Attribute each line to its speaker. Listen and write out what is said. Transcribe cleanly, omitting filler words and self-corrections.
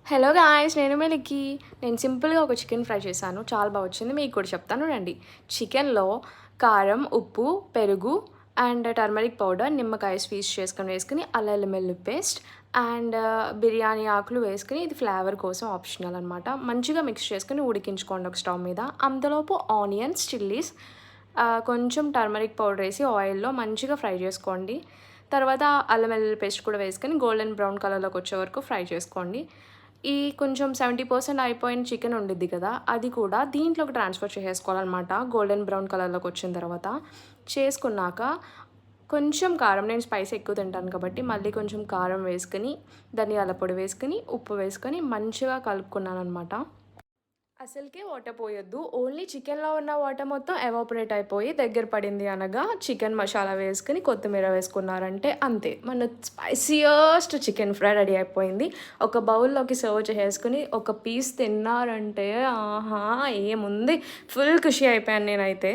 Speaker 1: Hello guys, నేను మెలికి. నేను సింపుల్గా ఒక చికెన్ ఫ్రై చేశాను, చాలా బాగా వచ్చింది. మీకు కూడా చెప్తాను రండి. చికెన్లో కారం, ఉప్పు, పెరుగు అండ్ టర్మరిక్ పౌడర్, నిమ్మకాయ స్వీట్స్ వేసుకుని అల్లం వెల్లుల్లి పేస్ట్ అండ్ బిర్యానీ ఆకులు వేసుకుని, ఇది ఫ్లేవర్ కోసం ఆప్షనల్ అనమాట. మంచిగా మిక్స్ చేసుకుని ఉడికించుకోండి ఒక స్టవ్ మీద. అంతలోపు ఆనియన్స్, చిల్లీస్, కొంచెం టర్మరిక్ పౌడర్ వేసి ఆయిల్లో మంచిగా ఫ్రై చేసుకోండి. తర్వాత అల్లం వెల్లుల్లి పేస్ట్ కూడా వేసుకొని గోల్డెన్ బ్రౌన్ కలర్లోకి వచ్చే వరకు ఫ్రై చేసుకోండి. ఈ కొంచెం 70% అయిపోయిన చికెన్ ఉండిద్ది కదా, అది కూడా దీంట్లోకి ట్రాన్స్ఫర్ చేసేసుకోవాలన్నమాట. గోల్డెన్ బ్రౌన్ కలర్లోకి వచ్చిన తర్వాత చేసుకున్నాక కొంచెం కారం, నేను స్పైస్ ఎక్కువ తింటాను కాబట్టి మళ్ళీ కొంచెం కారం వేసుకుని, ధనియాల పొడి వేసుకుని, ఉప్పు వేసుకొని మంచిగా కలుపుకున్నాను అనమాట. అసలుకే వాటర్ పోయొద్దు, ఓన్లీ చికెన్లో ఉన్న వాటర్ మొత్తం ఎవాపరేట్ అయిపోయి దగ్గర పడింది అనగా చికెన్ మసాలా వేసుకుని కొత్తిమీర వేసుకున్నారంటే అంతే, మన స్పైసియస్ట్ చికెన్ ఫ్రై రెడీ అయిపోయింది. ఒక బౌల్లోకి సర్వ్ చేసుకుని ఒక పీస్ తిన్నారంటే ఆహా ఏముంది, ఫుల్ ఖుషి అయిపోయాను నేనైతే.